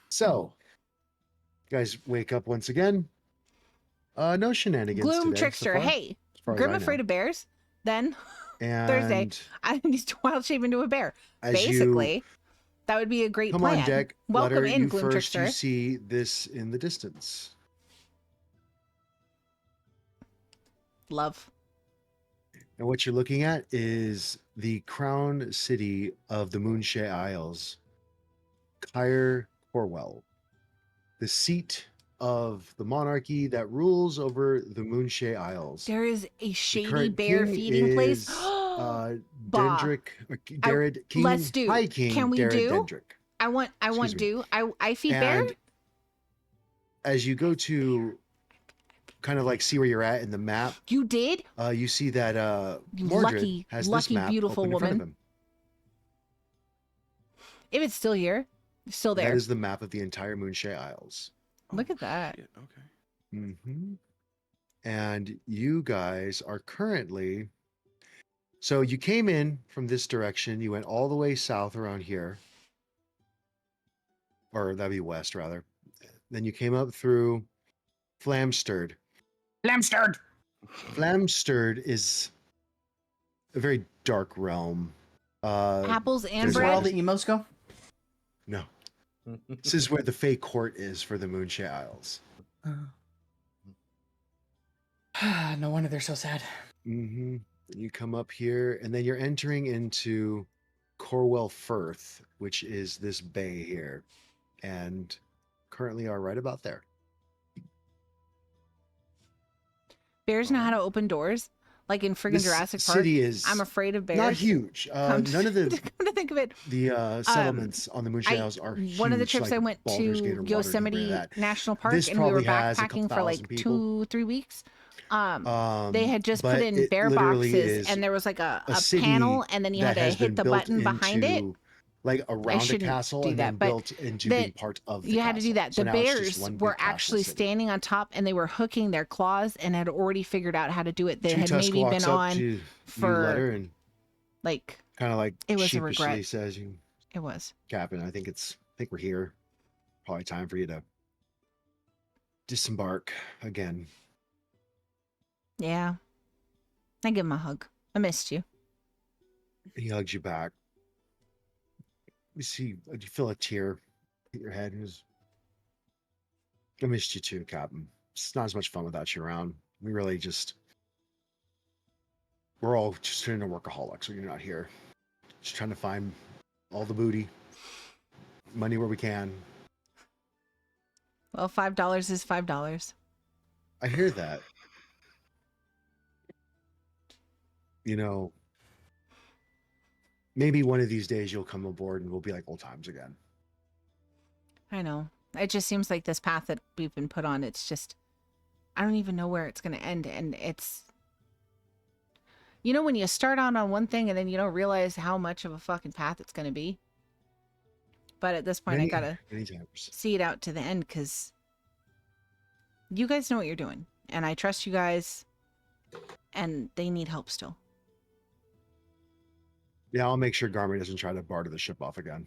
So, you guys wake up once again. No shenanigans Gloom today, Trickster. so far, Hey, as far as Grim I know. afraid of bears. Then And Thursday, I need to wild shape into a bear. as Basically, that would be a great come plan. on deck, Welcome Ludder, in, you Gloom first. Trickster. You see this in the distance. Love. And what you're looking at is the crown city of the Moonshae Isles, Cair Corwell, the seat of the monarchy that rules over the Moonshae Isles. There is a The shady current bear king feeding place. is Bah. Dendrick, Derid, King, let's do. High King Can we Derid do? Kendrick. I want me. I feed bear. And as you go to kind of like see where you're at in the map, You did? you see that You Mordred has this map beautiful open in front of woman. him. If it's still here, it's still there. That is the map of the entire Moonshae Isles. Look at that. Shit, okay. Mm-hmm. And you guys are currently... So you came in from this direction. You went all the way south around here. Or that'd be west, rather. Then you came up through Flamstirred. Flamstirred is a very dark realm. Apples and there's Is where all bread. the emos go? No. This is where the Fey Court is for the Moonshae Isles. No wonder they're so sad. Mm-hmm. You come up here, and then you're entering into Corwell Firth, which is this bay here, and currently are right about there. Bears know how to open doors, like in friggin' This Jurassic Park. city is I'm afraid of bears. not huge. Come None of the come to think of it, settlements on the Moonshae Isles are huge. one of the trips like I went Baldur's Gate to or Waterdeep or Yosemite that. National Park, This and we were probably has a backpacking couple for like thousand people. 2-3 weeks. They had just but put in it bear literally boxes, is and there was like a city panel, and then you had that to has hit been the built button behind it. into, like around a shouldn't castle do and that, then but built into then being part of the You castle. had to do that. So The now it's just bears one big were castle actually city. standing on top, and they were hooking their claws and had already figured out how to do it. They had Tusk maybe walks been up on to you, for Ludder, and like kind of like it was a sheepishly regret. says, "You, It was. Captain, I think we're here. Probably time for you to disembark again." Yeah. I give him a hug. I missed you. He hugs you back. You see, you feel a tear hit your head. I missed you too, Captain. It's not as much fun without you around. We really we're all just trying to workaholics when you're not here. Just trying to find all the booty, money where we can. Well, $5 is $5. I hear that. You know, maybe one of these days you'll come aboard and we'll be like old times again. I know. It just seems like this path that we've been put on, it's just, I don't even know where it's going to end. And it's, you know, when you start out on one thing and then you don't realize how much of a fucking path it's going to be. But at this point, I got to see it out to the end, because you guys know what you're doing. And I trust you guys, and they need help still. Yeah, I'll make sure Garmy doesn't try to barter the ship off again.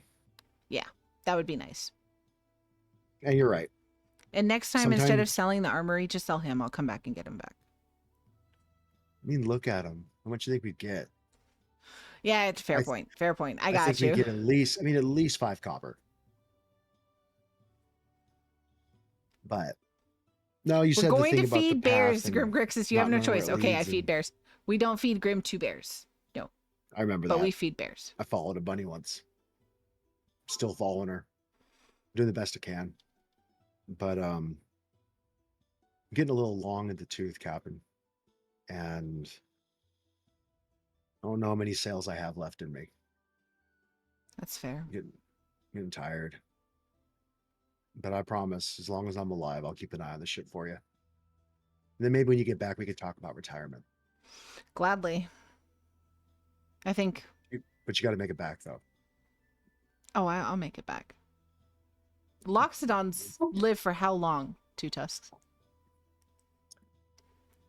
Yeah, that would be nice. And you're right. And next time, instead of selling the armory, just sell him. I'll come back and get him back. I mean, look at him. How much do you think we'd get? Yeah, it's a fair point. Fair point. I got think you. we get at least 5 copper. But no, you said We're the going thing to about the feed path bears, and Grim Grixis. You not have no knowing where choice. it Okay, I leads feed and- bears. We don't feed Grim to bears. No, I remember but that. we feed bears. I followed a bunny once. Still following her. Doing the best I can. But I'm getting a little long in the tooth, Captain. And I don't know how many sales I have left in me. That's fair. Getting tired. But I promise, as long as I'm alive, I'll keep an eye on the ship for you. And then maybe when you get back, we could talk about retirement. Gladly. I think. But you got to make it back, though. Oh, I'll make it back. Loxodons live for how long? 2 tusks.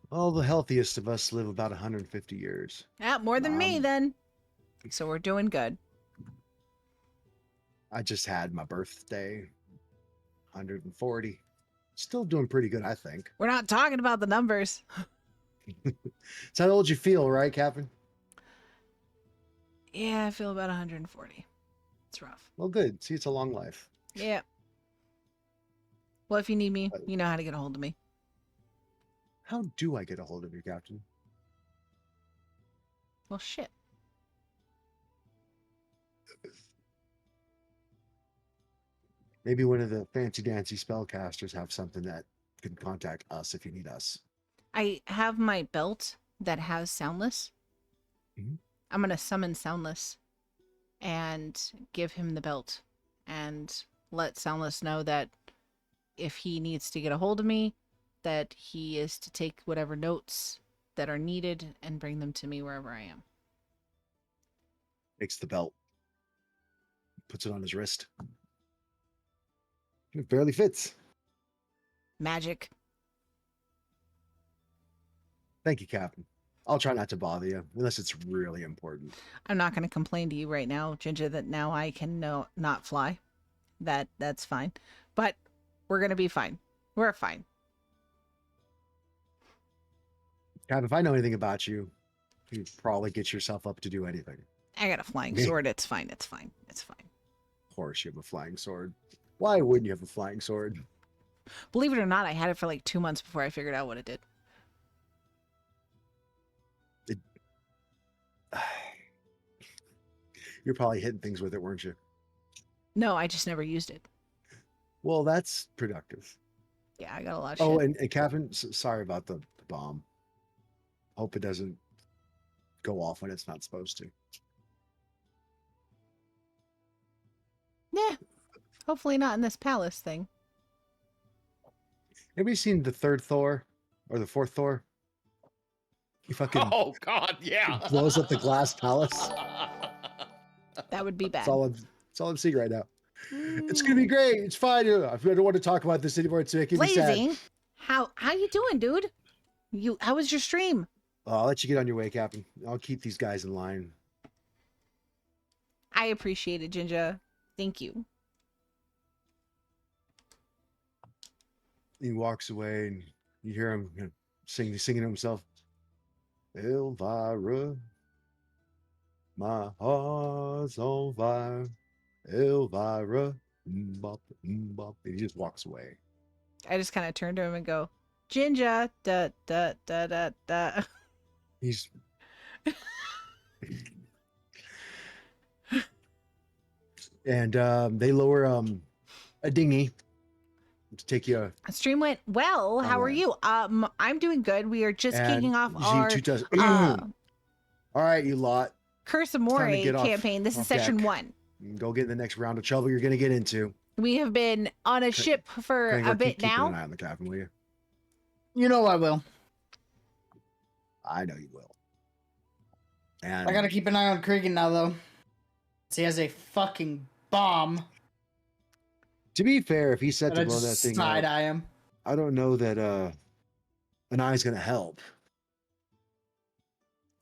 Well, the healthiest of us live about 150 years. Yeah, more than me then. So we're doing good. I just had my birthday 140. Still doing pretty good, I think. We're not talking about the numbers. It's how old you feel, right, Captain? Yeah, I feel about 140. It's rough. Well, good. See, it's a long life. Yeah. Well, if you need me, you know how to get a hold of me. How do I get a hold of you, Captain? Well, shit. Maybe one of the fancy-dancy spellcasters have something that can contact us if you need us. I have my belt that has Soundless. Mhm. I'm going to summon Soundless and give him the belt and let Soundless know that if he needs to get a hold of me, that he is to take whatever notes that are needed and bring them to me wherever I am. Takes the belt, puts it on his wrist. It barely fits. Magic. Thank you, Captain. I'll try not to bother you unless it's really important. I'm not going to complain to you right now, Ginger, that now I can not fly. That's fine. But we're going to be fine. We're fine. Cap, if I know anything about you, you'd probably get yourself up to do anything. I got a flying sword. It's fine. It's fine. It's fine. Of course, you have a flying sword. Why wouldn't you have a flying sword? Believe it or not, I had it for like 2 months before I figured out what it did. You're probably hitting things with it, weren't you? No, I just never used it. Well, that's productive. Yeah, I got a lot of Oh, shit. and Captain, sorry about the bomb. Hope it doesn't go off when it's not supposed to. Yeah. Hopefully not in this palace thing. Have you seen the third Thor or the fourth Thor? He fucking Oh God, yeah. blows up the glass palace. That would be bad. That's all I'm seeing right now. It's gonna be great. It's fine. I don't want to talk about this anymore. It's making me sad. Blazing, how you doing, dude? How was your stream? I'll let you get on your way, Captain. I'll keep these guys in line. I appreciate it, Ginger. Thank you. He walks away, and you hear him singing to himself. Elvira, my heart's on fire. Elvira, mbop, mbop. And he just walks away. I just kind of turn to him and go, Ginger, da da da da da. He's and they lower a dinghy to take you. Stream went well. How are Alright. you? I'm doing good. We are just And kicking off you see our two all right, you lot. Curse of time to Morey get off- campaign. This is off session deck. 1. Go get in the next round of trouble you're gonna get into. We have been on a ship for Kinda a bit keep an eye now. on the Captain, will you? You know I will. I know you will. And I gotta keep an eye on Kriegan now, though. He has a fucking bomb. to be fair, if he set And to I blow that just thing side up, eye him. I don't know that an eye's gonna help.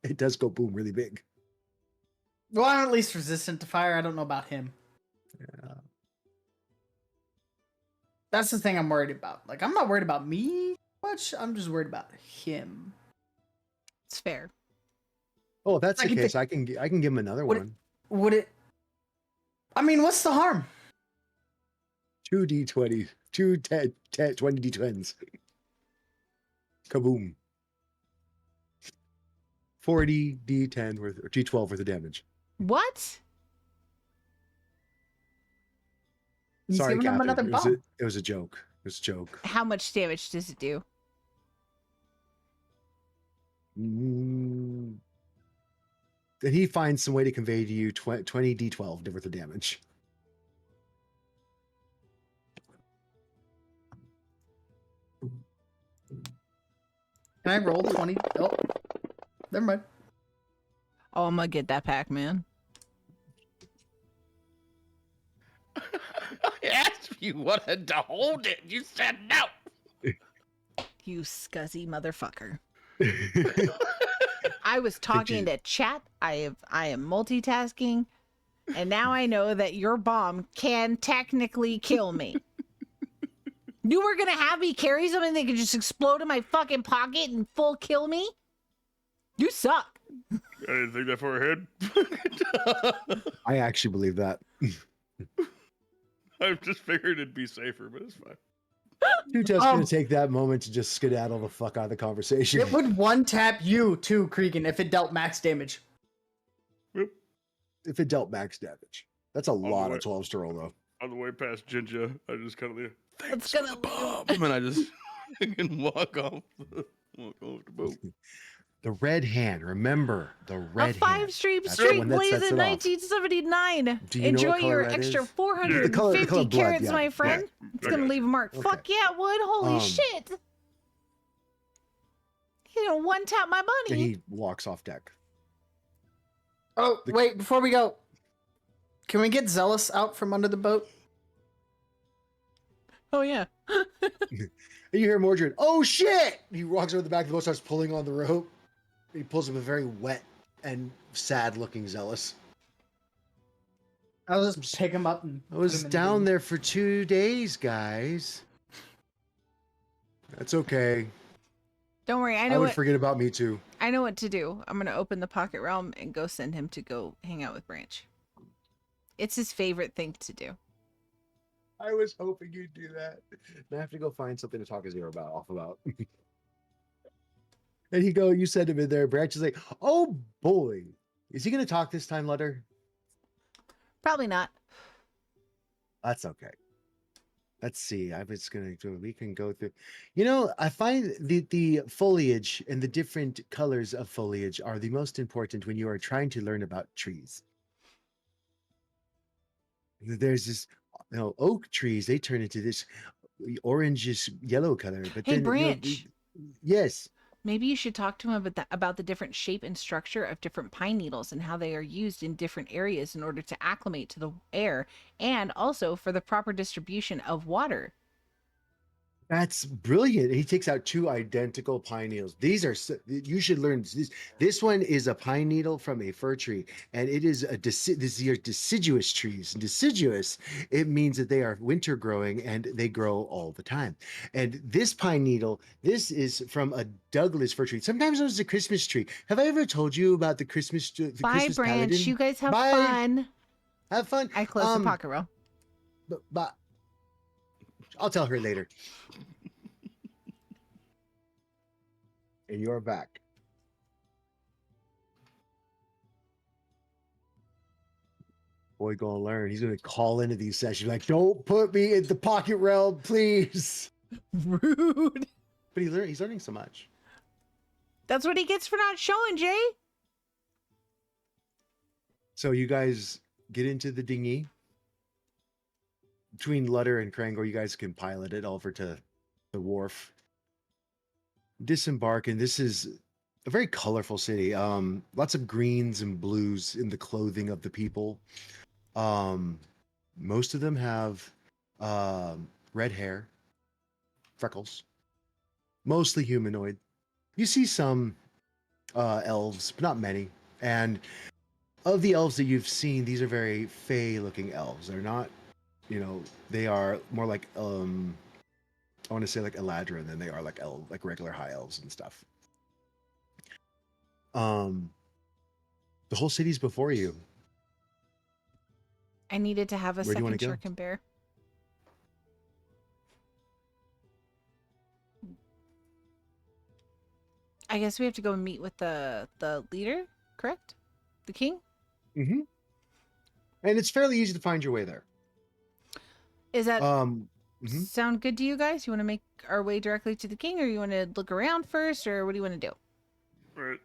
It does go boom really big. Well, I'm at least resistant to fire. I don't know about him. Yeah. That's the thing I'm worried about. Like, I'm not worried about me much. I'm just worried about him. It's fair. Oh, if that's I the can case, think- I can give him another Would it- one. Would it? I mean, what's the harm? 2 D20, 20 D20s. Kaboom. 40 D10 worth or D12 worth of damage. What? He's Sorry, giving him Captain. another bomb. It was a joke. It was a joke. How much damage does it do? Mm. Then he finds some way to convey to you 20 D12 worth of damage. Can I roll 20? Oh, never mind. Oh, I'm gonna get that Pac-Man. I asked if you wanted to hold it. You said no. You scuzzy motherfucker. I was talking to chat. I am multitasking, and now I know that your bomb can technically kill me. You were gonna have me carry something that could just explode in my fucking pocket and full kill me? You suck. I didn't think that far ahead. I actually believe that. I just figured it'd be safer, but it's fine. You're just gonna take that moment to just skedaddle the fuck out of the conversation. It would one tap you too, Kriegan, if it dealt max damage. If it dealt max damage. That's a lot of 12s to roll, though. On the way past Jinja, I just kind of leave. It's gonna Bomb, and I just can walk off the boat. The red hand. Remember the red a hand. 5-stream That's the streak one that blaze sets in it off. 1979. Do you know Enjoy what color your that extra is? The 450 color blood, carats, yeah. my friend. Yeah. It's gonna leave a mark. Okay. Fuck yeah, it would. Holy shit. You know, one tap my And money. he walks off deck. Oh, wait, before we go, can we get Zealous out from under the boat? Oh yeah. And you hear Mordred, oh shit! He walks over the back of the boat, starts pulling on the rope. He pulls up a very wet and sad looking Zealous. I'll just pick him up and I was down there for 2 days, guys. That's okay. Don't worry, I I know would what forget about me too. I know what to do. I'm gonna open the pocket realm and go send him to go hang out with Branch. It's his favorite thing to do. I was hoping you'd do that. I have to go find something to talk to Zero about. And you send him in there. Branch is like, oh boy. Is he going to talk this time, Ludder? Probably not. That's okay. Let's see. We can go through. I find the foliage and the different colors of foliage are the most important when you are trying to learn about trees. There's this, oak trees, they turn into this orangish yellow color. But Hey, then, Branch. Yes. Maybe you should talk to him about the different shape and structure of different pine needles and how they are used in different areas in order to acclimate to the air and also for the proper distribution of water. That's brilliant. He takes out 2 identical pine needles. You should learn this. This one is a pine needle from a fir tree, and it is these are deciduous trees. And deciduous, it means that they are winter growing and they grow all the time. And this pine needle, this is from a Douglas fir tree. Sometimes it was a Christmas tree. Have I ever told you about the Christmas? Bye, Christmas Branch. paladin? You guys have Bye. fun. Have fun. I close the pocket roll. But I'll tell her later. And you're back. Boy, gonna learn. He's gonna call into these sessions like, "Don't put me in the pocket realm, please." Rude. But he's learning so much. That's what he gets for not showing, Jay. So you guys get into the dinghy. Between Ludder and Krangor, you guys can pilot it over to the wharf. Disembark, and this is a very colorful city. Lots of greens and blues in the clothing of the people. Most of them have red hair, freckles, mostly humanoid. You see some elves, but not many. And of the elves that you've seen, these are very fey-looking elves. They're not, they are more like I want to say like Eladrin than they are like regular high elves and stuff. The whole city's before you. I needed to have a Where do you wanna second go? shuriken bear. I guess we have to go and meet with the leader, correct? The king? Mm-hmm. And it's fairly easy to find your way there. Is that Mhm. sound good to you guys? You want to make our way directly to the king, or you want to look around first, or what do you want to do? Right.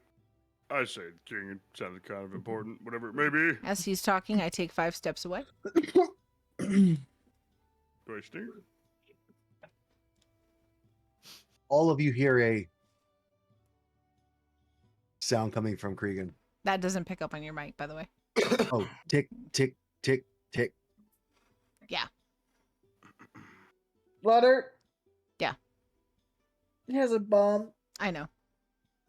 I say the king. It sounded kind of important, whatever it may be. As he's talking, I take 5 steps away. Do I stink? All of you hear a sound coming from Kriegan. That doesn't pick up on your mic, by the way. Oh, tick, tick, tick, tick. Yeah. Ludder. Yeah. He has a bomb, I know.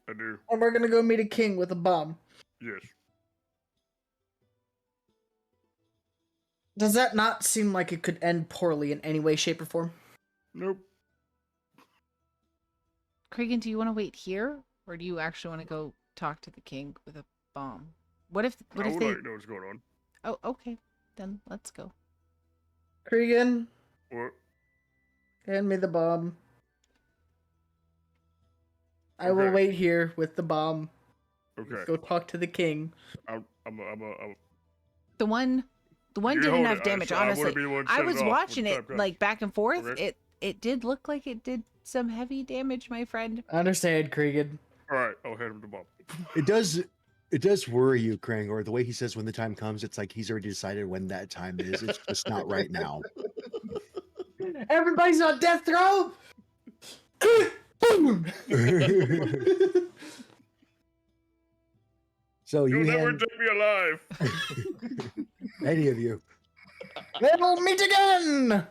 I do. and we're gonna go meet a king with a bomb. Yes. Does that not seem like it could end poorly in any way, shape, or form? Nope. Kriegan, do you want to wait here, or do you actually want to go talk to the king with a bomb? What if I would they? like to know what's going on. Oh, okay. Then let's go. Kriegan, What? hand me the bomb. I will Okay. wait here with the bomb. Okay. Go talk to the king. I'm The one You did hold enough it. damage. I wanna Honestly, be the one to I set it was off when watching the it time comes. like back and forth. Okay. It did look like it did some heavy damage, my friend. I understand, Kriegan. All right, I'll hand him the bomb. It does worry you, Krang, the way he says when the time comes, it's like he's already decided when that time is. It's just not right now. Everybody's on death row. So You'll you never hand take me alive. any of you. We'll meet again.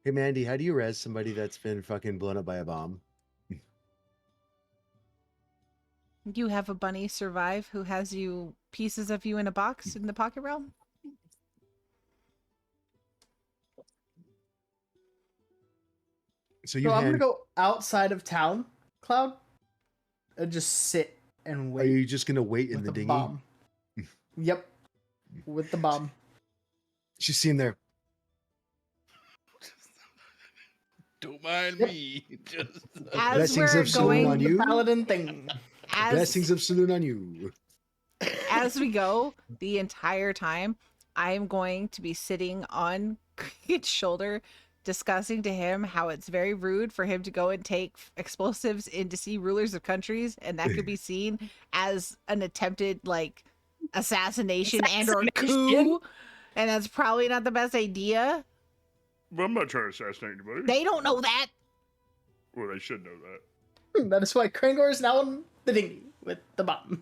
Hey Mandy, how do you res somebody that's been fucking blown up by a bomb? You have a bunny survive who has you pieces of you in a box in the pocket realm? So you So I'm gonna hand, go outside of town, Cloud, and just sit and are wait you just gonna wait in with the the dinghy? bomb. Yep, with the bomb. She's seen there. Don't mind Yep. me. Just As Blessings we're of Saloon going, on you. Paladin thing. Blessings of Saloon on you. as we go, the entire time, I am going to be sitting on Kriegan's shoulder, discussing to him how it's very rude for him to go and take explosives in to see rulers of countries, and that could be seen as an attempted like assassination and or coup, and that's probably not the best idea. Well, I'm not trying to assassinate anybody. They don't know that. Well, they should know that. That is why Krangor is now in the dinghy with the bomb.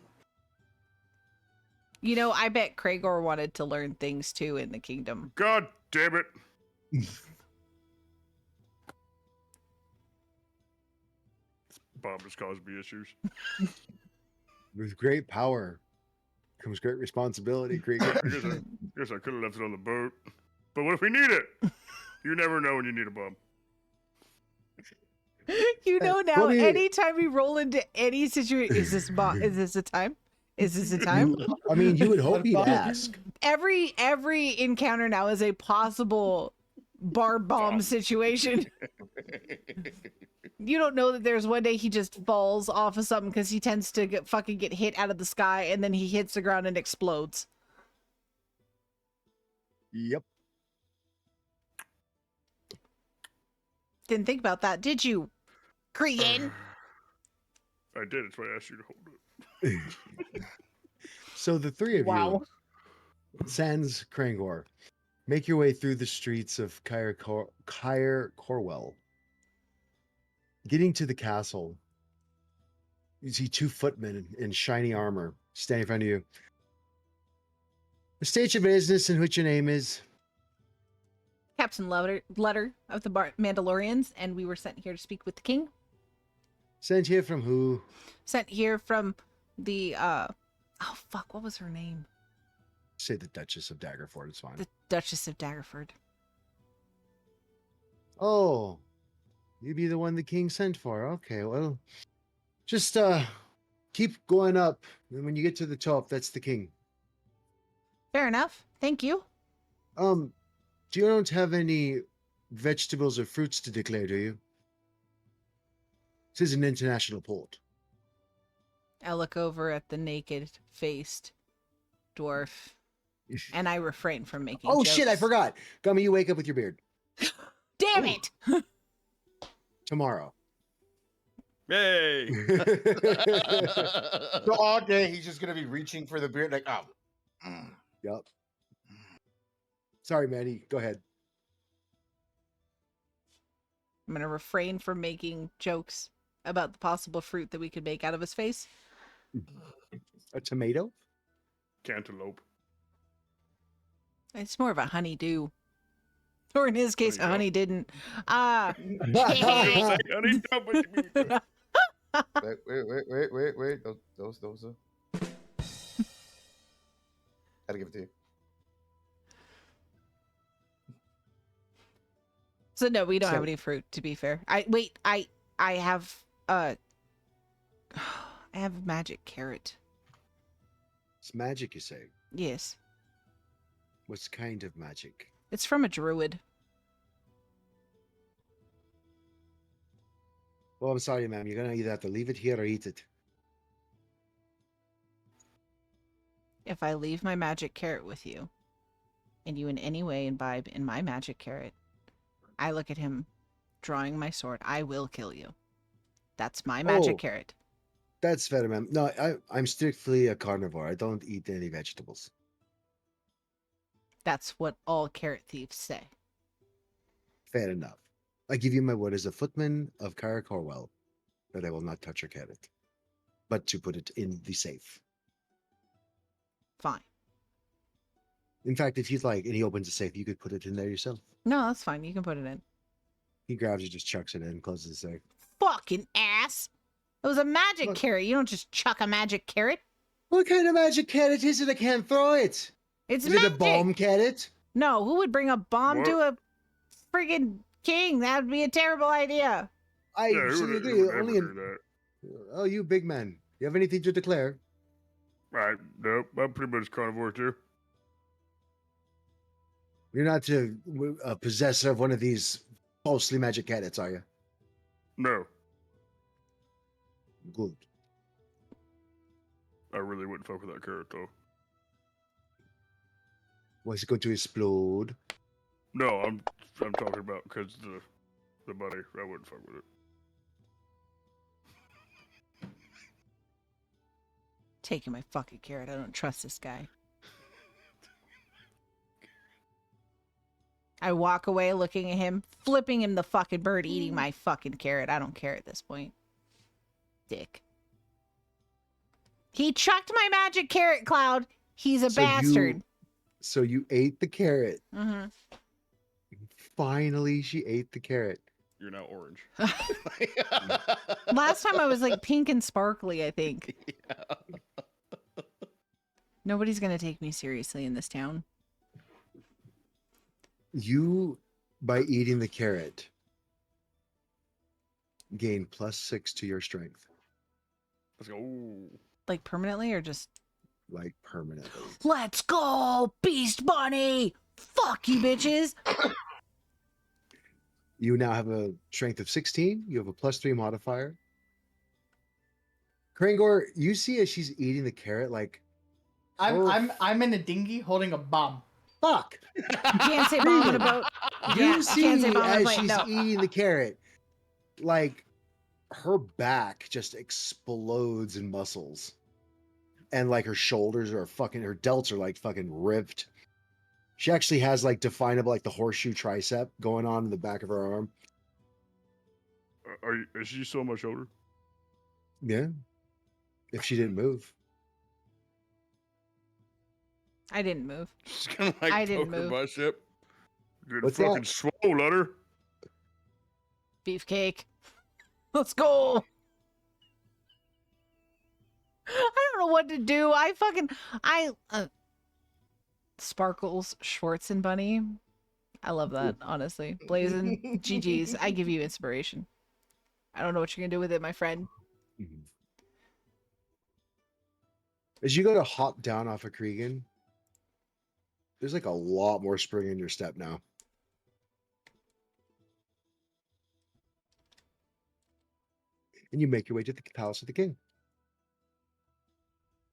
You know, I bet Kragor wanted to learn things too in the kingdom. God damn it. Bomb has caused me issues. With great power comes great responsibility, Kriegan. I guess I could have left it on the boat. But what if we need it? You never know when you need a bomb. You know now, What do you- anytime we roll into any situation, is this a time? Is this a time? I mean, you would hope he'd ask. Every encounter now is a possible bar bomb situation. You don't know that there's one day he just falls off of something because he tends to get hit out of the sky and then he hits the ground and explodes. Yep. Didn't think about that, did you, Kriegan? I did. That's why I asked you to hold it. So the three of Wow. you, sans Krangor, make your way through the streets of Corwell. Getting to the castle, you see two footmen in shiny armor standing in front of you. State your business and what your name is. Captain Ludder of the Mandurlorians, and we were sent here to speak with the king. Sent here from who? Sent here from the oh fuck, what was her name? Say the Duchess of Daggerford. It's fine. The Duchess of Daggerford. Oh, you be the one the king sent for. Okay, well, just keep going up, and when you get to the top, that's the king. Fair enough. Thank you. You don't have any vegetables or fruits to declare, do you? This is an international port. I look over at the naked-faced dwarf, and I refrain from making Oh jokes. shit, I forgot. Gummy, you wake up with your beard. Damn it! Tomorrow. Yay! So all day he's just gonna be reaching for the beard, like, oh. Yep. Sorry, Manny. Go ahead. I'm going to refrain from making jokes about the possible fruit that we could make out of his face. A tomato? Cantaloupe. It's more of a honeydew. Or in his case, a Honey honey didn't. I need help with you. Wait. Those are. Gotta give it to you. So no, we don't have So- any fruit, to be fair. I I have I have a magic carrot. It's magic, you say? Yes. What kind of magic? It's from a druid. Well, I'm sorry, ma'am. You're gonna either have to leave it here or eat it. If I leave my magic carrot with you, and you in any way imbibe in my magic carrot, I look at him drawing my sword. I will kill you. That's my magic Oh. carrot. That's fair, ma'am. No, I'm strictly a carnivore. I don't eat any vegetables. That's what all carrot thieves say. Fair enough. I give you my word as a footman of Cara Corwell that I will not touch your carrot, but to put it in the safe. Fine. In fact, if you'd like, and he opens the safe, you could put it in there yourself. No, that's fine. You can put it in. He grabs it, just chucks it in, closes the safe. Fucking ass! It was a magic Look. carrot. You don't just chuck a magic carrot. What kind of magic carrot is it? I can't throw it. It's Is magic. it a bomb carrot? No, who would bring a bomb What? to a friggin' king? That would be a terrible idea. I Yeah, who absolutely would agree. ever Only do in... that? Oh, you big man. You have anything to declare? Nope, I'm pretty much carnivore too. You're not a possessor of one of these falsely magic carrots, are you? No, Good. I really wouldn't fuck with that carrot though. Was it going to explode? No, I'm talking about because the money. I wouldn't fuck with it. Taking my fucking carrot. I don't trust this guy. I walk away looking at him, flipping him the fucking bird, eating my fucking carrot. I don't care at this point. Dick. He chucked my magic carrot, Cloud. He's a bastard. So you ate the carrot. Mm-hmm. Finally, she ate the carrot. You're now orange. Last time I was like pink and sparkly, I think. Yeah. Nobody's going to take me seriously in this town. You, by eating the carrot, gain +6 to your strength, Let's go. Ooh. Like permanently or just... like permanently. Let's go, Beast Bunny! Fuck you, bitches! You now have a strength of 16. You have a +3 modifier. Krangor, you see as she's eating the carrot, like, I'm in a dinghy holding a bomb. fuck. You can't say bomb in a boat. You see can't say bomb in a as plane. she's No. eating the carrot, like her back just explodes in muscles, and like her shoulders are fucking, her delts are like fucking ripped. She actually has like definable, like the horseshoe tricep going on in the back of her arm. Is she so much older? Yeah, if she didn't move. I didn't move. She's gonna like I didn't poke her move. butt ship. Good What's fucking that? swole, Ludder. Beefcake. Let's go. I don't know what to do. Sparkles, Schwartz, and Bunny. I love that, honestly. Blazing, GG's. I give you inspiration. I don't know what you're gonna do with it, my friend. Mhm. As you go to hop down off of Kriegan, there's like a lot more spring in your step now. And you make your way to the Palace of the King.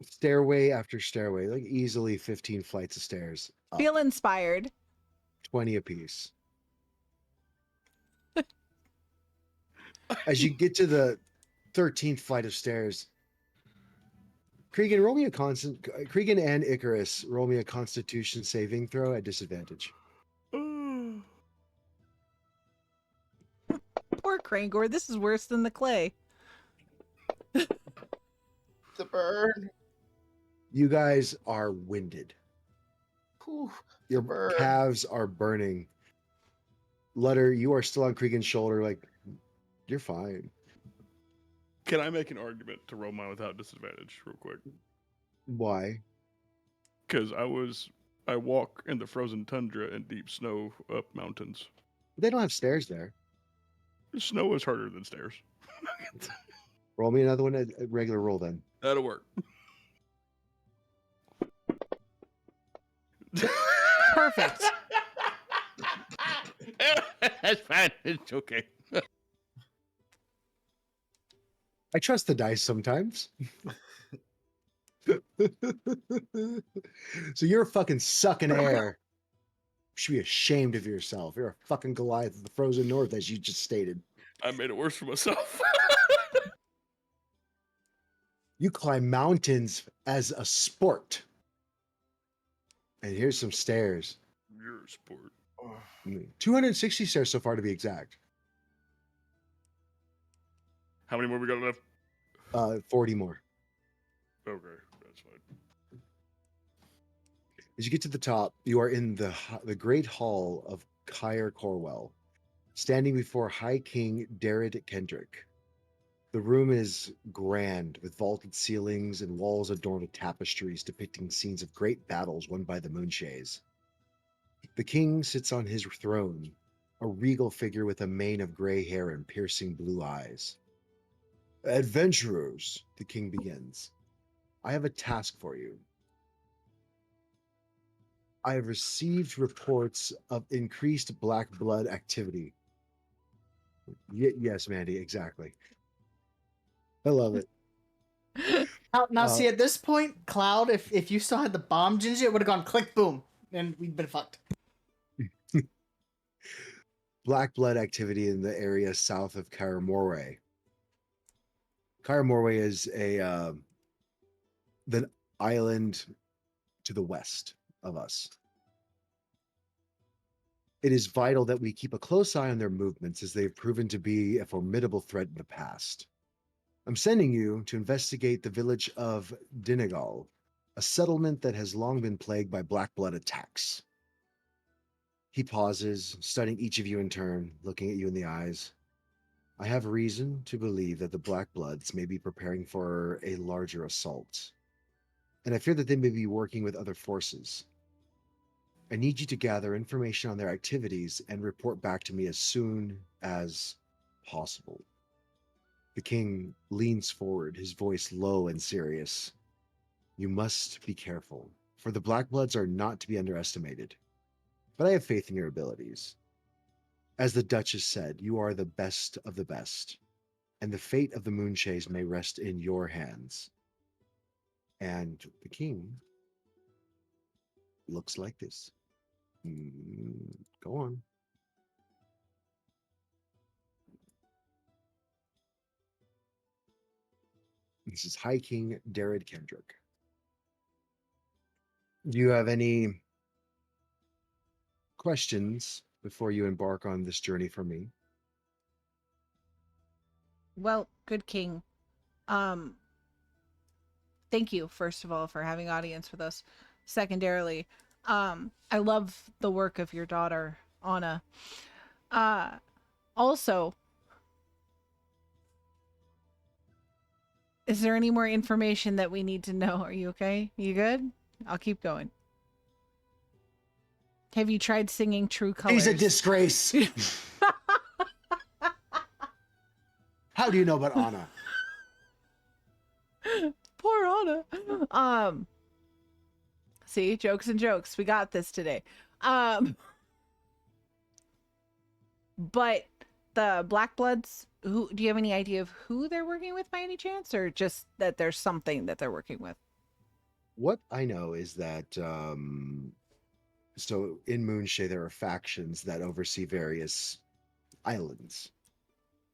Stairway after stairway, like easily 15 flights of stairs. Up, Feel inspired. 20 apiece. As you get to the 13th flight of stairs, Kriegan, roll me a constant. Kriegan and Icarus, roll me a Constitution saving throw at disadvantage. Poor Krangor. This is worse than the clay. The burn. You guys are winded. Whew, Your burn. calves are burning. Ludder, you are still on Kriegan's shoulder. Like, you're fine. Can I make an argument to roll mine without disadvantage, real quick? Why? Because I walk in the frozen tundra and deep snow up mountains. They don't have stairs there. Snow is harder than stairs. Roll me another one at regular roll then. That'll work. Perfect. That's fine. It's okay. I trust the dice sometimes. So you're fucking sucking air. You should be ashamed of yourself. You're a fucking Goliath of the frozen north, as you just stated. I made it worse for myself. You climb mountains as a sport. And here's some stairs. You're a sport. 260 stairs so far, to be exact. How many more we got left? 40 more. Okay, that's fine. As you get to the top, you are in the great hall of Caer Corwell, standing before High King Derid Kendrick. The room is grand, with vaulted ceilings and walls adorned with tapestries depicting scenes of great battles won by the Moonshaes. The king sits on his throne, a regal figure with a mane of gray hair and piercing blue eyes. Adventurers, the king begins. I have a task for you. I have received reports of increased black blood activity. Yes, Mandy, exactly. I love it. Now, see, at this point, Cloud, if you still had the bomb ginger, it would have gone click, boom, and we'd been fucked. Black blood activity in the area south of Caer Morwen. Caer Morwen is the island to the west of us. It is vital that we keep a close eye on their movements, as they have proven to be a formidable threat in the past. I'm sending you to investigate the village of Dinagal, a settlement that has long been plagued by black blood attacks. He pauses, studying each of you in turn, looking at you in the eyes. I have reason to believe that the Black Bloods may be preparing for a larger assault, and I fear that they may be working with other forces. I need you to gather information on their activities and report back to me as soon as possible. The king leans forward, his voice low and serious. You must be careful, for the Black Bloods are not to be underestimated. But I have faith in your abilities. As the Duchess said, you are the best of the best, and the fate of the Moonshaes may rest in your hands. And the king looks like this. Go on. This is High King Derid Kendrick. Do you have any questions before you embark on this journey from me? Well, good king. Thank you, first of all, for having audience with us. Secondarily, I love the work of your daughter, Anna. Also, is there any more information that we need to know? Are you okay? You good? I'll keep going. Have you tried singing True Colors? He's a disgrace. How do you know about Anna? Poor Anna. See, jokes and jokes. We got this today. But the Black Bloods, who do you have any idea of who they're working with by any chance, or just that there's something that they're working with? What I know is that so in Moonshae there are factions that oversee various islands.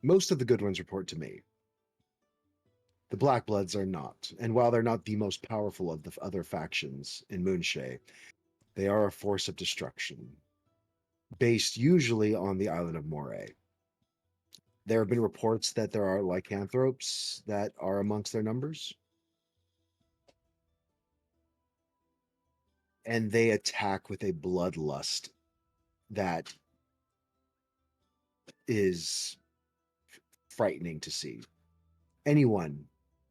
Most of the good ones report to me. The Black Bloods are not, and while they're not the most powerful of the other factions in Moonshae, they are a force of destruction, based usually on the island of Morey. There have been reports that there are lycanthropes that are amongst their numbers, and they attack with a bloodlust that is frightening to see. Anyone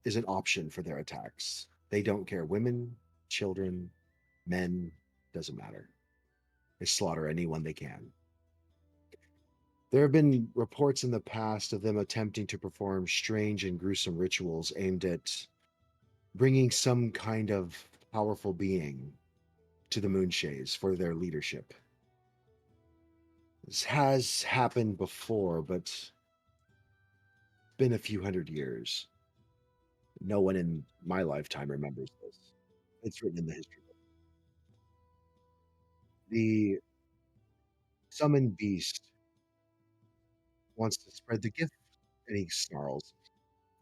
is an option for their attacks. They don't care. Women, children, men, doesn't matter. They slaughter anyone they can. There have been reports in the past of them attempting to perform strange and gruesome rituals aimed at bringing some kind of powerful being to the Moonshaes for their leadership. This has happened before, but it's been a few hundred years. No one in my lifetime remembers this. It's written in the history book. The summoned beast wants to spread the gift, and he snarls,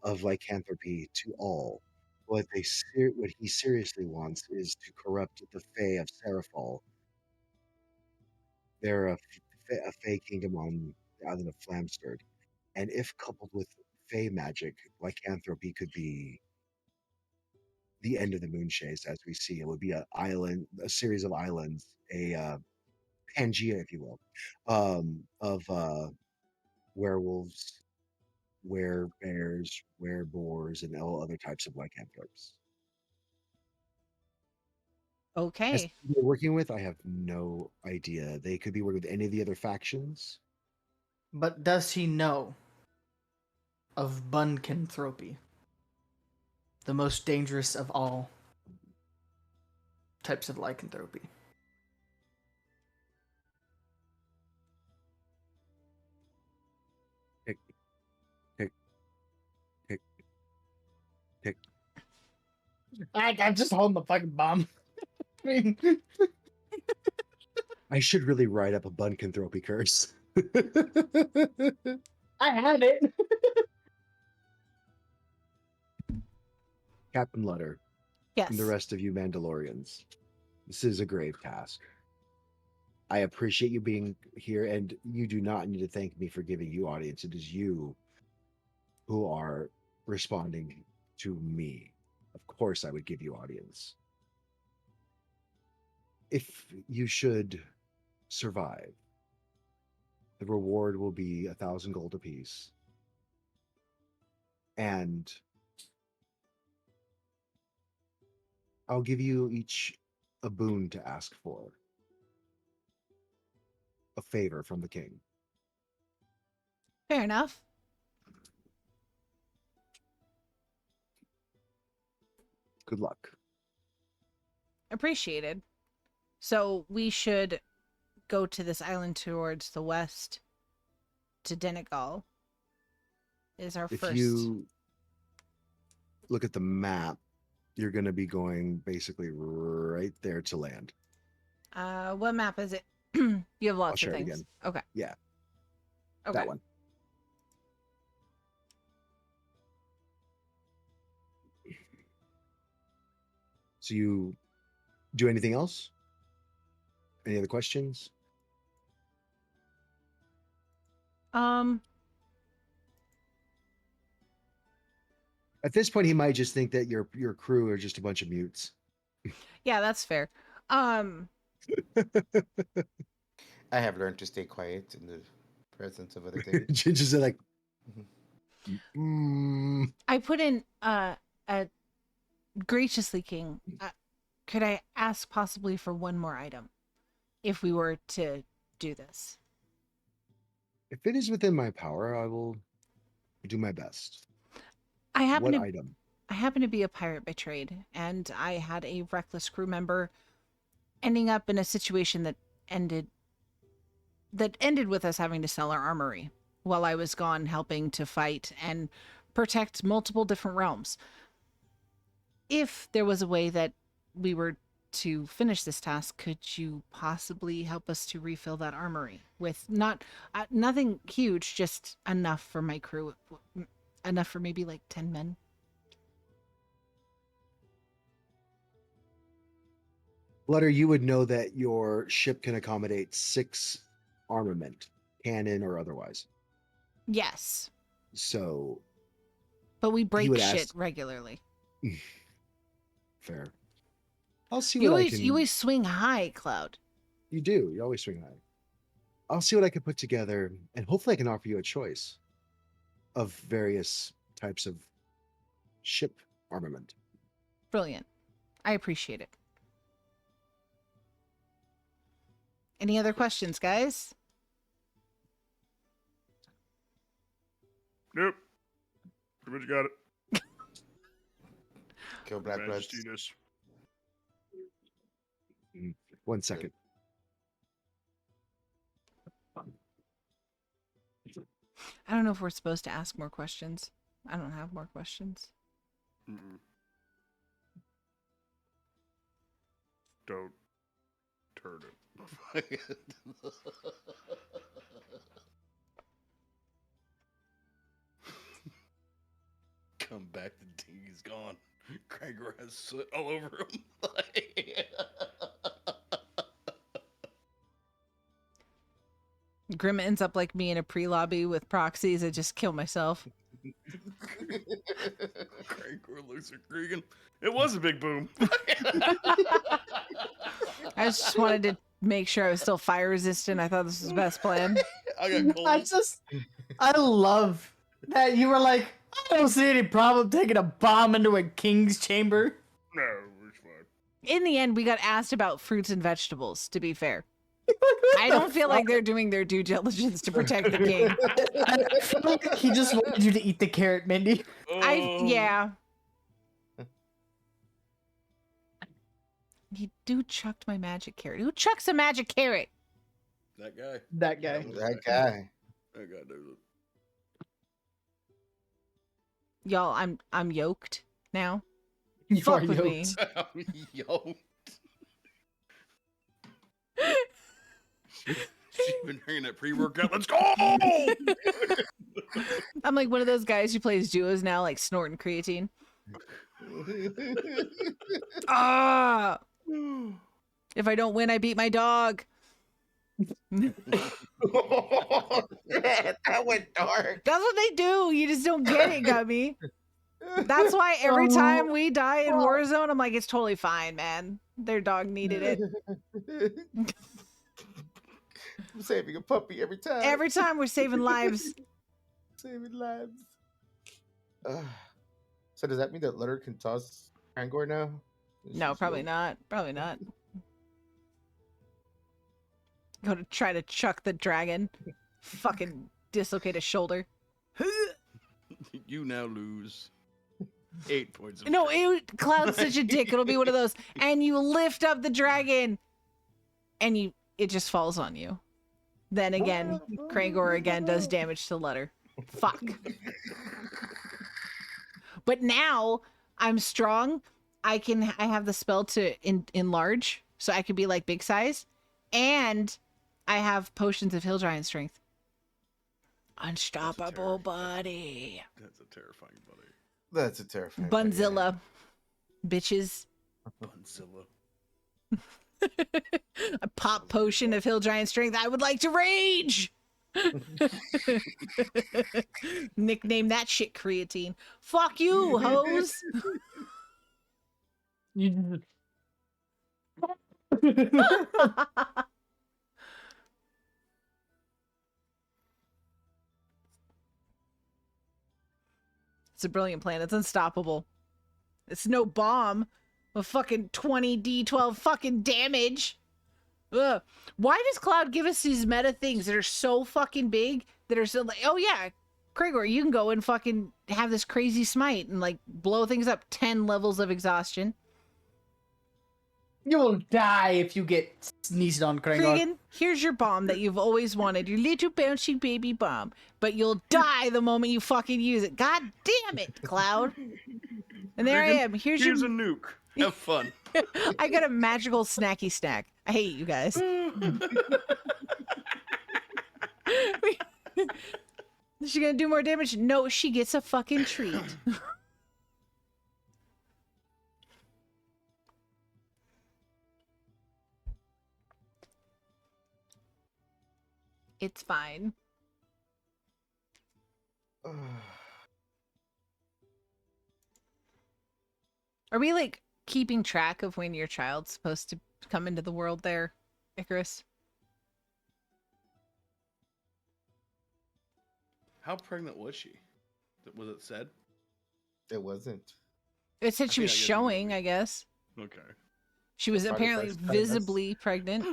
of lycanthropy to all. What he seriously wants is to corrupt the Fae of Serafal. They're a Fae kingdom on the island of Flamsturd. And if coupled with Fae magic, lycanthropy could be the end of the Moonshaes as we see. It would be a series of islands, a Pangea, if you will, of werewolves, werebears, wereboars, and all other types of lycanthropes. As Okay. who they're working with, I have no idea. They could be working with any of the other factions. But does he know of buncanthropy? The most dangerous of all types of lycanthropy. Tick, tick, tick, tick. I'm just holding the fucking bomb. I mean, I should really write up a buncanthropy curse. I had it. Captain Ludder, Yes. and the rest of you Mandurlorians, this is a grave task. I appreciate you being here, and you do not need to thank me for giving you audience. It is you who are responding to me. Of course, I would give you audience. If you should survive, the reward will be 1,000 gold apiece. And I'll give you each a boon to ask for. A favor from the king. Fair enough. Good luck. Appreciated. So we should go to this island towards the west to Denegal. Is our If first. you look at the map, you're going to be going basically right there to land. What map is it? You have lots share of it things. again. Okay. Yeah. Okay. That one. So you do anything else? Any other questions? At this point, he might just think that your crew are just a bunch of mutes. Yeah, that's fair. I have learned to stay quiet in the presence of other things. Just like, I put in graciously, King. Could I ask possibly for one more item if we were to do this? if it is within my power, I will do my best. I happen What to item? I happen to be a pirate by trade, and I had a reckless crew member ending up in a situation that ended with us having to sell our armory while I was gone helping to fight and protect multiple different realms. If there was a way that we were to finish this task, could you possibly help us to refill that armory with nothing huge, just enough for my crew, enough for maybe like 10 men? Ludder, you would know that your ship can accommodate 6 armament, cannon or otherwise. Yes, So but we break would shit ask- regularly. fair. I'll see You what I always can. you always swing high, Cloud. You do. You always swing high. I'll see what I can put together, and hopefully I can offer you a choice of various types of ship armament. Brilliant. I appreciate it. Any other questions, guys? Nope. Pretty much got it. Kill Black Bloods. Majestiness. 1 second. I don't know if we're supposed to ask more questions. I don't have more questions. Mm-mm. Don't turn it. Come back, the dinghy's gone. Kriegan has soot all over him. Grim ends up like me in a pre-lobby with proxies. I just kill myself. Kriegan looks at Kriegan. It was a big boom. I just wanted to make sure I was still fire resistant. I thought this was the best plan. I got cold. I love that you were like, I don't see any problem taking a bomb into a king's chamber. No, it's fine. In the end, we got asked about fruits and vegetables, to be fair. I don't feel like they're doing their due diligence to protect the king. I feel like he just wanted you to eat the carrot, Mindy. Yeah. He chucked my magic carrot. Who chucks a magic carrot? That guy. That guy. That guy. That guy does it. Y'all, I'm yoked now. You Fuck are with me. Yo. She's been hearing that pre-workout. Let's go! I'm like one of those guys who plays duos now, like snorting creatine. Ah! If I don't win, I beat my dog. That went dark. That's what they do. You just don't get it, Gummy. That's why every time we die in Warzone, I'm like, it's totally fine, man. Their dog needed it. I'm saving a puppy every time. Every time we're saving lives. Saving lives. So does that mean that Ludder can toss Angor now? No, probably not. Probably not. Go to try to chuck the dragon. Fucking dislocate his shoulder. You now lose 8 points of No, Cloud's such a dick. It'll be one of those. And you lift up the dragon. And it just falls on you. Then again, Kragor again does damage to Ludder. Fuck. But now I'm strong. I have the spell to enlarge, so I could be like big size, and I have potions of Hill Giant strength. Unstoppable buddy. That's a terrifying buddy. That's a terrifying. Bunzilla. Bitches. Bunzilla. A pop potion of Hill Giant strength. I would like to rage. Nickname that shit creatine. Fuck you, hoes. It's a brilliant plan. It's unstoppable. It's no bomb with fucking 20d12 fucking damage. Ugh. Why does Cloud give us these meta things that are so fucking big that are so like, oh yeah, Kragor, you can go and fucking have this crazy smite and like blow things up 10 levels of exhaustion. You will die if you get sneezed on, Kragor. Kriegan, here's your bomb that you've always wanted, your little bouncy baby bomb, but you'll die the moment you fucking use it. God damn it, Cloud. And there I am. Here's a your nuke. Have fun. I got a magical snacky snack. I hate you guys. Is she gonna do more damage? No, she gets a fucking treat. It's fine. Are we like keeping track of when your child's supposed to come into the world there, Icarus? How pregnant was she? Was it said? It wasn't. It said she I was guess you showing, would. I guess. Okay. She was Probably apparently first trimester. visibly pregnant.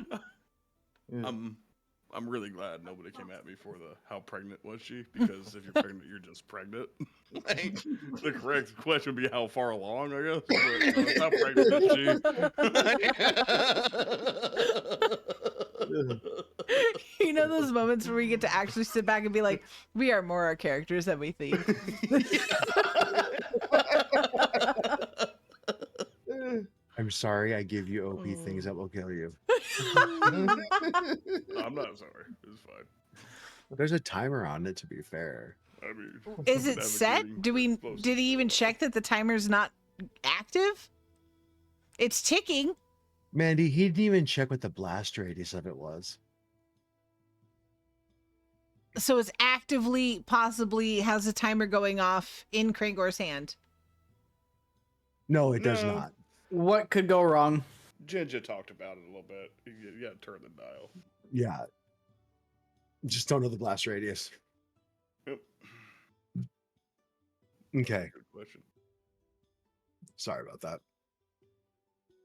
I'm really glad nobody came at me for the how pregnant was she? Because if you're pregnant, you're just pregnant. Like, the correct question would be how far along, I guess. But how pregnant is she? You know those moments where we get to actually sit back and be like, we are more our characters than we think. I'm sorry, I give you OP things that will kill you. I'm not sorry. It's fine. There's a timer on it, to be fair. I mean, Is I'm it set? advocating for Did he even check that the timer's not active? It's ticking. Mandy, he didn't even check what the blast radius of it was. So it's actively, possibly has a timer going off in Krangor's hand. No, it does No. not. What could go wrong? Ginger talked about it a little bit. You gotta turn the dial. Yeah. Just don't know the blast radius. Yep. Okay. Good question. Sorry about that.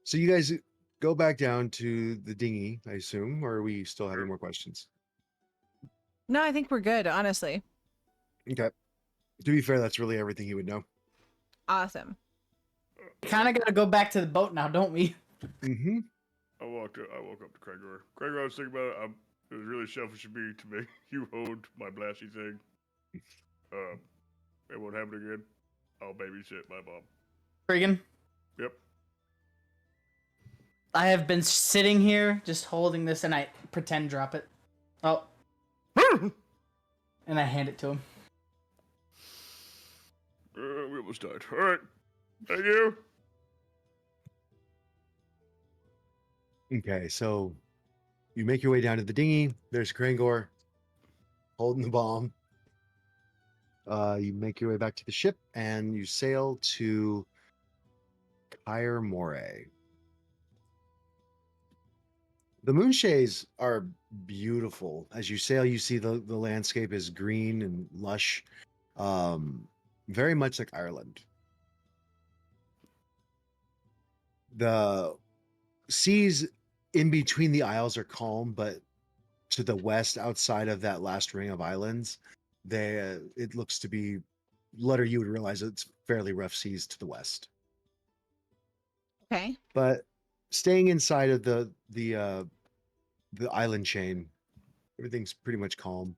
So you guys go back down to the dinghy, I assume, or are we still having more questions? No, I think we're good, honestly. Okay. To be fair, that's really everything he would know. Awesome. Kind of got to go back to the boat now, don't we? Mm-hmm. I woke up to Kragor. Kragor, I was thinking about it. It was really selfish of me to make you hold my blasty thing. It won't happen again. I'll babysit my mom. Kriegan, Yep. I have been sitting here just holding this and I pretend drop it. Oh. And I hand it to him. We almost died. All right. Thank you. Okay, so you make your way down to the dinghy. There's Krangor holding the bomb. You make your way back to the ship and you sail to Morey. The Moonshaes are beautiful. As you sail, you see the landscape is green and lush, very much like Ireland. The seas in between the isles are calm, but to the west, outside of that last ring of islands, it looks to be Ludder. You would realize it's fairly rough seas to the west. Okay. But staying inside of the island chain, everything's pretty much calm.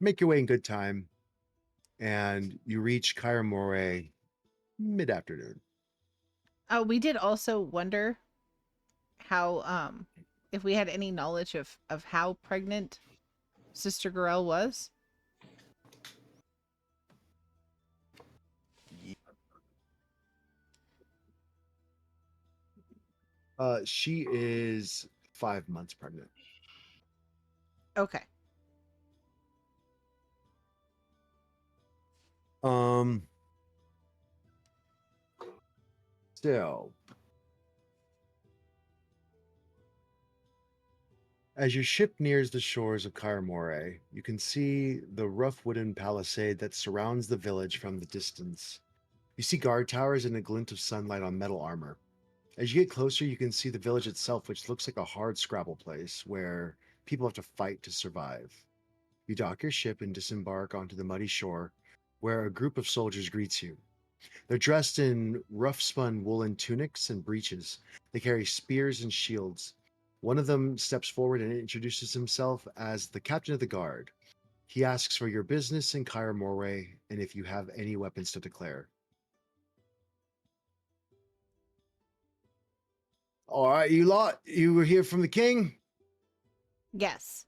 Make your way in good time, and you reach Morey mid-afternoon. Oh, we did also wonder how, if we had any knowledge of how pregnant Sister Gorel was. She is 5 months pregnant. Okay. So as your ship nears the shores of Morey, you can see the rough wooden palisade that surrounds the village from the distance. You see guard towers and a glint of sunlight on metal armor. As you get closer, you can see the village itself, which looks like a hard scrabble place where people have to fight to survive. You dock your ship and disembark onto the muddy shore, where a group of soldiers greets you. They're dressed in rough-spun woolen tunics and breeches. They carry spears and shields. One of them steps forward and introduces himself as the captain of the guard. He asks for your business in Morey and if you have any weapons to declare. All right, you lot, you were here from the king? Yes.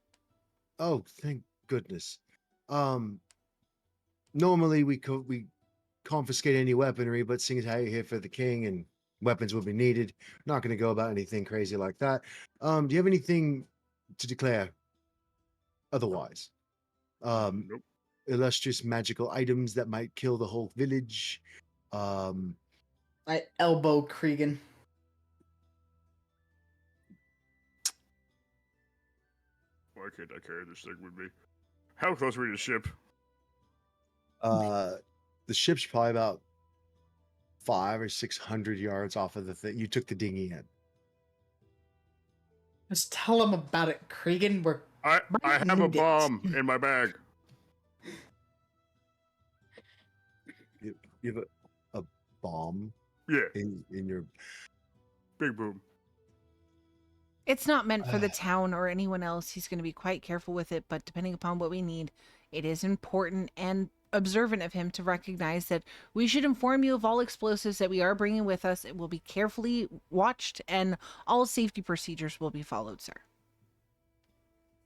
Oh, thank goodness. Normally we confiscate any weaponry, but seeing as how you're here for the king and weapons will be needed, not going to go about anything crazy like that. Do you have anything to declare otherwise? Nope. Illustrious magical items that might kill the whole village. I elbow Kriegan. Why can't I carry this thing with me? How close are we to the ship? The ship's probably about 500 or 600 yards off of the thing. You took the dinghy in. Just tell him about it, Kriegan. We're I have a Mind it. bomb in my bag. You have a bomb Yeah, in your. big boom. It's not meant for the town or anyone else. He's going to be quite careful with it, but depending upon what we need, it is important and observant of him to recognize that we should inform you of all explosives that we are bringing with us. It will be carefully watched, and all safety procedures will be followed, sir.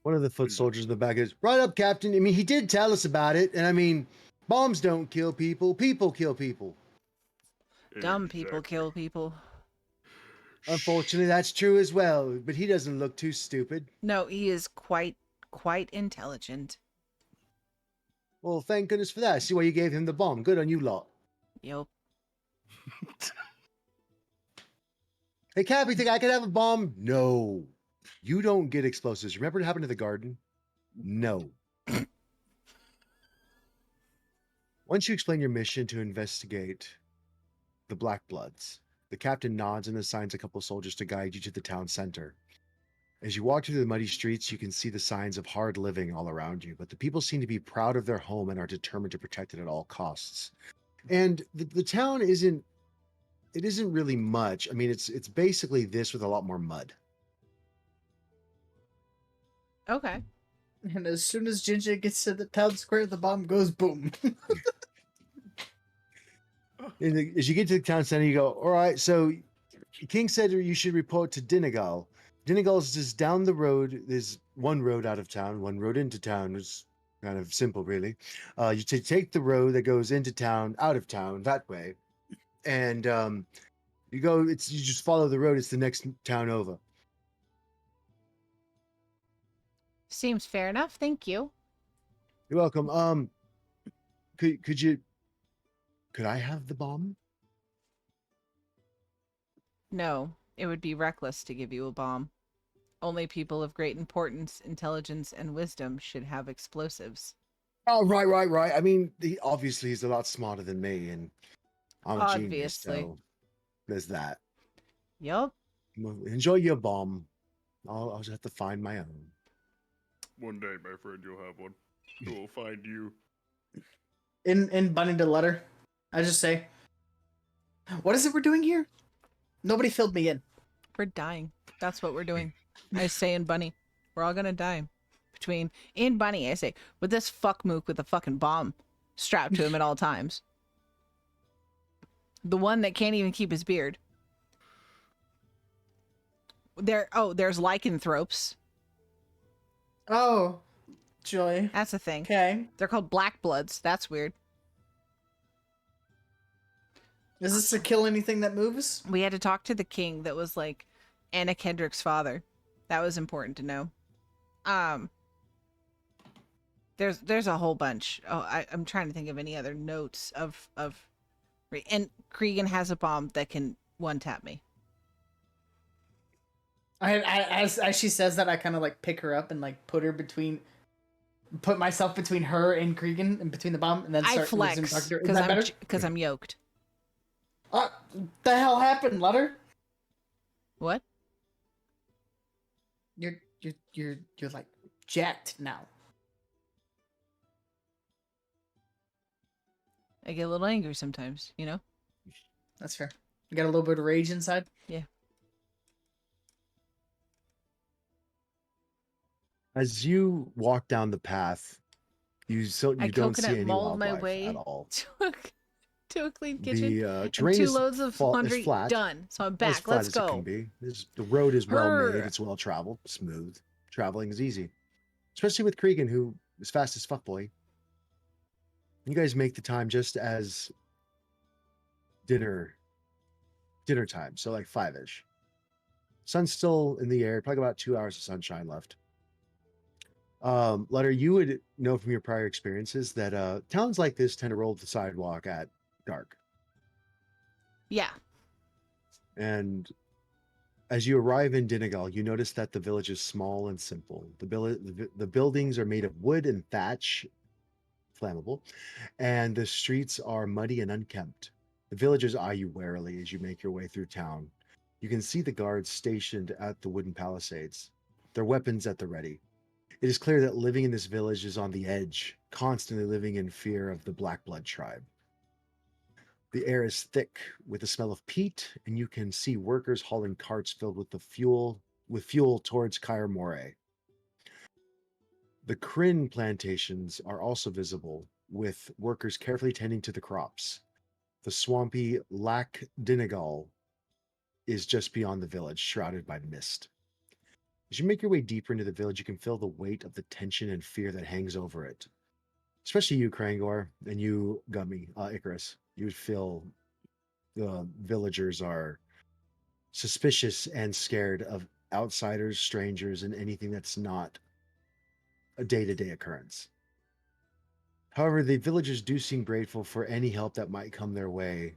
One of the foot soldiers in the back is right up, Captain. I mean, he did tell us about it, and I mean, bombs don't kill people. People kill people. Dumb people kill people. Unfortunately, that's true as well. But he doesn't look too stupid. No, he is quite intelligent. Well, thank goodness for that. I see why you gave him the bomb. Good on you lot. Yup. Hey, Cap, you think I could have a bomb? No. You don't get explosives. Remember what happened to the garden? No. Once you explain your mission to investigate the Black Bloods, the captain nods and assigns a couple of soldiers to guide you to the town center. As you walk through the muddy streets, you can see the signs of hard living all around you, but the people seem to be proud of their home and are determined to protect it at all costs. And the town isn't really much. I mean, it's basically this with a lot more mud. Okay. And as soon as Ginger gets to the town square, the bomb goes boom. As you get to the town center, you go, all right, so King said you should report to Dinagal. Dinagal's just down the road. There's one road out of town, one road into town. It's kind of simple, really. You take the road that goes into town, out of town, that way. And you just follow the road. It's the next town over. Seems fair enough. Thank you. You're welcome. Could I have the bomb? No, it would be reckless to give you a bomb. Only people of great importance, intelligence, and wisdom should have explosives. Oh, right. I mean, obviously he's a lot smarter than me, and I'm a genius, Obviously. so there's that. Yup. Well, enjoy your bomb. I'll just have to find my own. One day, my friend, you'll have one. It will find you. In Bunny the letter, I just say, what is it we're doing here? Nobody filled me in. We're dying. That's what we're doing. I say in Bunny. We're all gonna die. In Bunny, I say, with this fuck mook with a fucking bomb strapped to him at all times. The one that can't even keep his beard. There's lycanthropes. Oh, joy. That's a thing. Okay. They're called black bloods. That's weird. Is this to kill anything that moves? We had to talk to the king that was like Anna Kendrick's father. That was important to know. There's a whole bunch. I'm trying to think of any other notes of and Kriegan has a bomb that can one tap me. As she says that, I kind of like pick her up and like put myself between her and Kriegan and between the bomb, and then I start flex using Doctor. because I'm yoked. The hell happened, Ludder? What? You're like jacked now. I get a little angry sometimes, you know? That's fair. You got a little bit of rage inside? Yeah. As you walk down the path, you don't see any mauled my wildlife way at all. to a clean kitchen. The terrain and 2 is loads of laundry flat. done. So I'm As back. flat Let's as it can go. be. The road is well made. Brr. It's well traveled, smooth. Traveling is easy, especially with Kriegan, who is fast as fuck boy. You guys make the time just as dinner time, so like 5-ish. Sun's still in the air, probably about 2 hours of sunshine left. Ludder, you would know from your prior experiences that towns like this tend to roll the sidewalk at dark. Yeah. And as you arrive in Dinagal, you notice that the village is small and simple. The buildings are made of wood and thatch, flammable, and the streets are muddy and unkempt. The villagers eye you warily as you make your way through town. You can see the guards stationed at the wooden palisades, their weapons at the ready. It is clear that living in this village is on the edge, constantly living in fear of the Black Blood tribe. The air is thick with the smell of peat, and you can see workers hauling carts filled with fuel towards Kair Morey. The Kryn plantations are also visible, with workers carefully tending to the crops. The swampy Lac Dinigal is just beyond the village, shrouded by mist. As you make your way deeper into the village, you can feel the weight of the tension and fear that hangs over it. Especially you, Krangor, and you, Gummy, Icarus. You would feel the villagers are suspicious and scared of outsiders, strangers, and anything that's not a day-to-day occurrence. However, the villagers do seem grateful for any help that might come their way,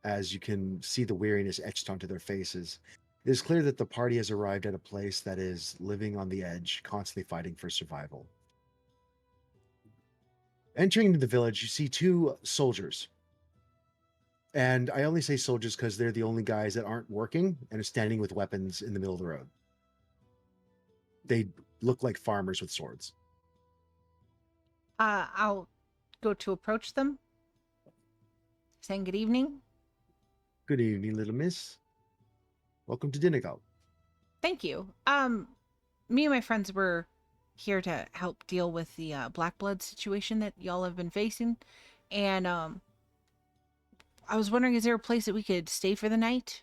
as you can see the weariness etched onto their faces. It is clear that the party has arrived at a place that is living on the edge, constantly fighting for survival. Entering into the village, you see two soldiers. And I only say soldiers because they're the only guys that aren't working and are standing with weapons in the middle of the road. They look like farmers with swords. I'll go to approach them, saying good evening. Good evening, little miss. Welcome to Dinigal. Thank you. Me and my friends were here to help deal with the Black Blood situation that y'all have been facing. And I was wondering, is there a place that we could stay for the night?